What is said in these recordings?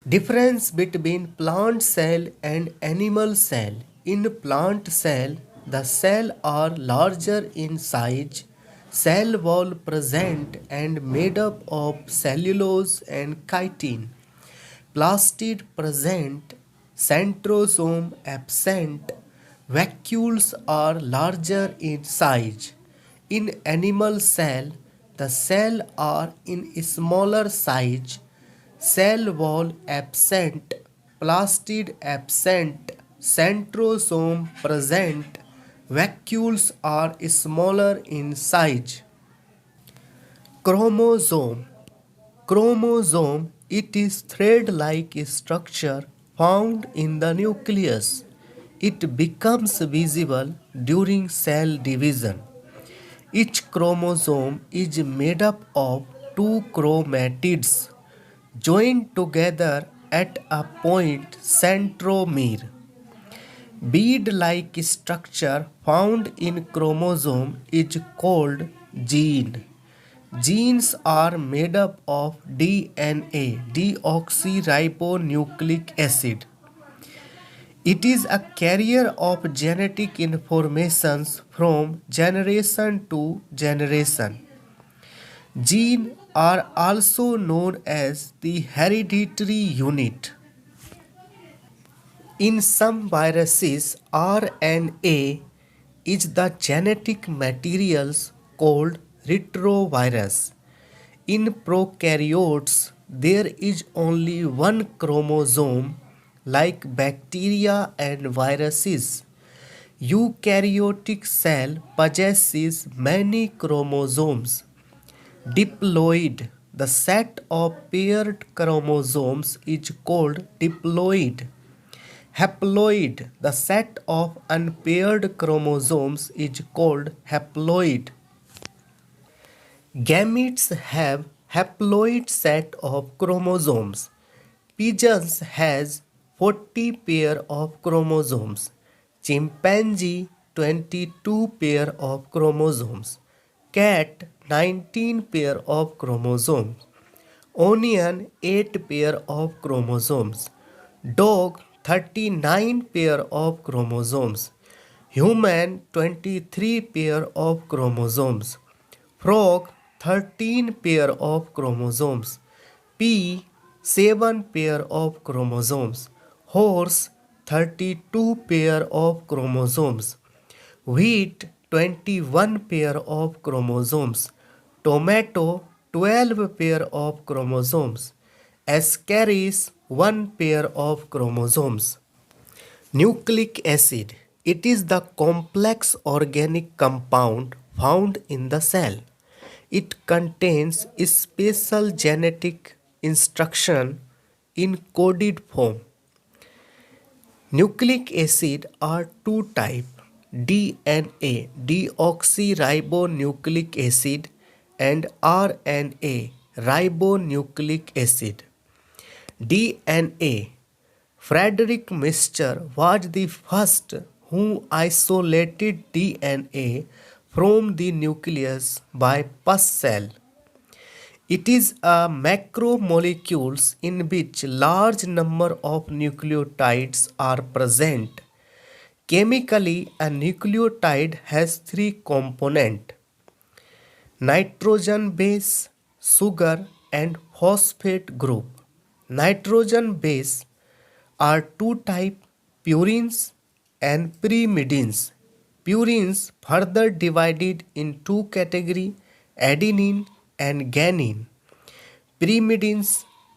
Difference between plant cell and animal cell. In plant cell, the cell are larger in size, cell wall present and made up of cellulose and chitin. Plastid present, centrosome absent, vacuoles are larger in size. In animal cell, the cell are in smaller size, cell wall absent, plastid absent, centrosome present, vacuoles are smaller in size. Chromosome. Chromosome, it is thread-like structure found in the nucleus. It becomes visible during cell division. Each chromosome is made up of two chromatids joined together at a point centromere. Bead-like structure found in chromosome is called gene. Genes are made up of DNA, deoxyribonucleic acid. It is a carrier of genetic informations from generation to generation. Genes are also known as the hereditary unit. In some viruses, RNA is the genetic materials called retrovirus. In prokaryotes, there is only one chromosome like bacteria and viruses. Eukaryotic cell possesses many chromosomes. Diploid, the set of paired chromosomes is called diploid. Haploid, the set of unpaired chromosomes is called haploid. Gametes have haploid set of chromosomes. Pigeons has 40 pair of chromosomes. Chimpanzee 22 pair of chromosomes. Cat 19 pair of chromosomes. Onion 8 pair of chromosomes. Dog 39 pair of chromosomes. Human 23 pair of chromosomes. Frog 13 pair of chromosomes. Pea 7 pair of chromosomes. Horse 32 pair of chromosomes. Wheat 21 pair of chromosomes. Tomato 12 pair of chromosomes. Ascaris 1 pair of chromosomes. Nucleic acid. It is the complex organic compound found in the cell. It contains special genetic instruction in coded form. Nucleic acid are two types: DNA, deoxyribonucleic acid, and RNA, ribonucleic acid. DNA. Frederick Meischer was the first who isolated DNA from the nucleus by pus cell. It is a macromolecules in which large number of nucleotides are present. Chemically, a nucleotide has three components: nitrogen base, sugar, and phosphate group. Nitrogen base are two types: purines and pyrimidines. Purines further divided in two categories: adenine and guanine. Pyrimidines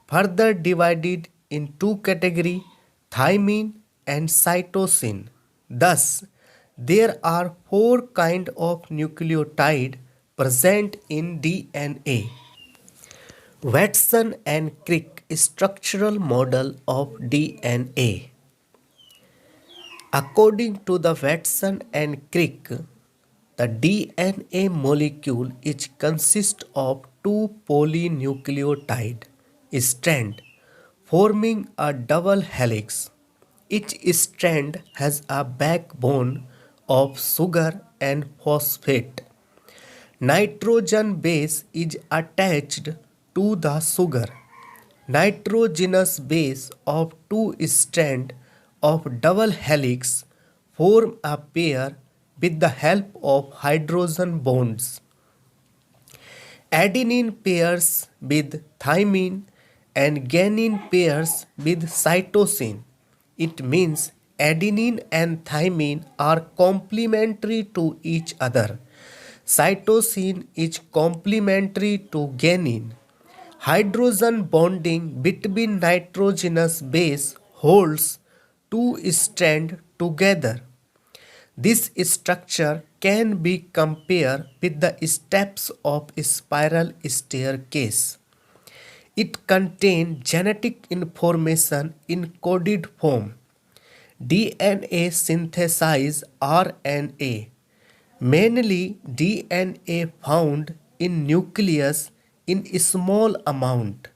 further divided in two categories: thymine and cytocine. Thus, there are four kinds of nucleotide present in DNA. Watson and Crick structural model of DNA. According to the Watson and Crick, the DNA molecule is consists of two polynucleotide strands forming a double helix. Each strand has a backbone of sugar and phosphate. Nitrogen base is attached to the sugar. nitrogenous base of two strands of double helix form a pair with the help of hydrogen bonds. Adenine pairs with thymine and guanine pairs with cytosine. It means adenine and thymine are complementary to each other. Cytosine is complementary to guanine. Hydrogen bonding between nitrogenous base holds two strands together. This structure can be compared with the steps of a spiral staircase. It contains genetic information in coded form. DNA synthesizes RNA, mainly DNA found in nucleus in small amount.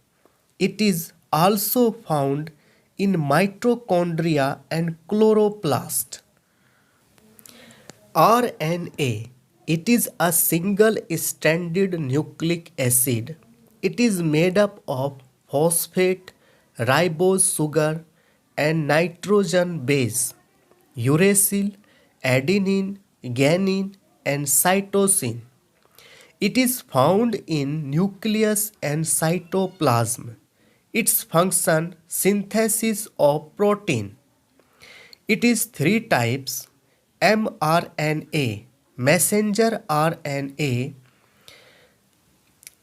It is also found in mitochondria and chloroplast. RNA. It is a single-stranded nucleic acid. It is made up of phosphate, ribose sugar, and nitrogen base, uracil, adenine, guanine, and cytosine. It is found in nucleus and cytoplasm. Its function synthesis of protein. It is three types: mRNA, messenger RNA.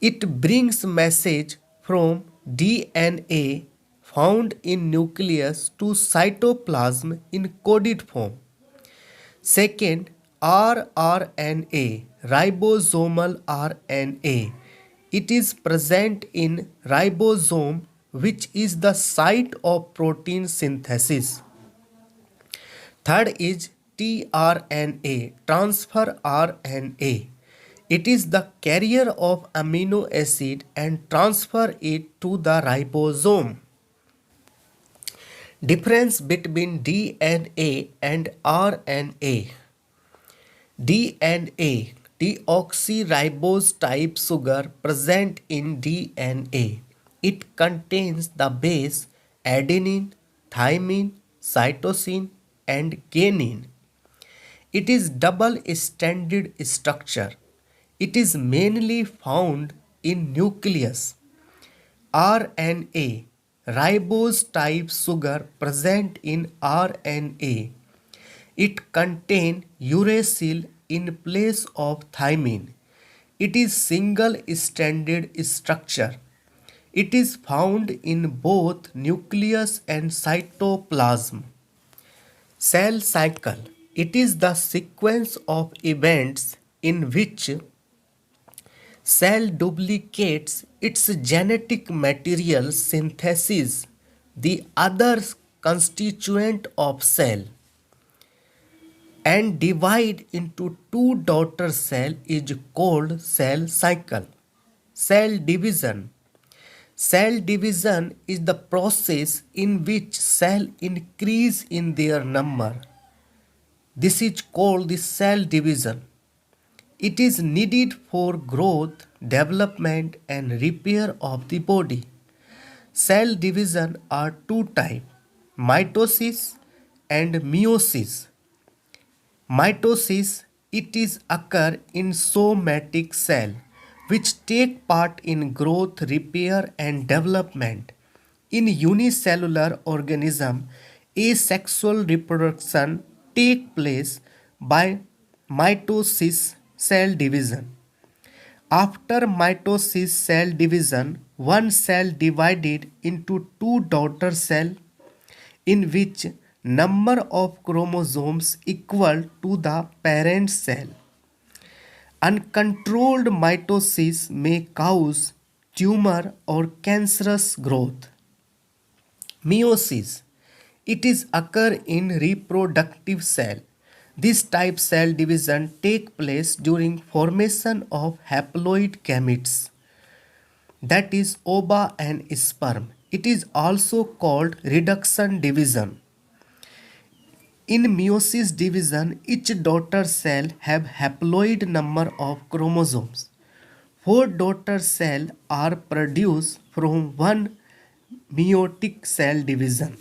It brings message from DNA found in nucleus to cytoplasm in coded form. Second, rRNA, ribosomal RNA. It is present in ribosome, which is the site of protein synthesis. Third is tRNA, transfer RNA. It is the carrier of amino acid and transfer it to the ribosome. Difference between DNA and RNA. DNA, deoxyribose type sugar present in DNA. It contains the base adenine, thymine, cytosine, and guanine. It is double-stranded structure. It is mainly found in nucleus. RNA, ribose type sugar present in RNA. It contains uracil in place of thymine. It is single-stranded structure. It is found in both nucleus and cytoplasm. Cell cycle. It is the sequence of events in which cell duplicates its genetic material, synthesis the other constituent of cell, and divide into two daughter cell is called cell cycle. Cell division. Cell division is the process in which cells increase in their number. This is called the cell division. It is needed for growth, development, and repair of the body. Cell division are two types: mitosis and meiosis. Mitosis, it is occur in somatic cell which take part in growth, repair, and development. In unicellular organism, asexual reproduction take place by mitosis cell division. After mitosis cell division, one cell divided into two daughter cells in which number of chromosomes equal to the parent cell. Uncontrolled mitosis may cause tumor or cancerous growth. Meiosis. It is occur in reproductive cell. This type cell division take place during formation of haploid gametes, that is ova and sperm. It is also called reduction division. In meiosis division, each daughter cell have haploid number of chromosomes. Four daughter cells are produced from one meiotic cell division.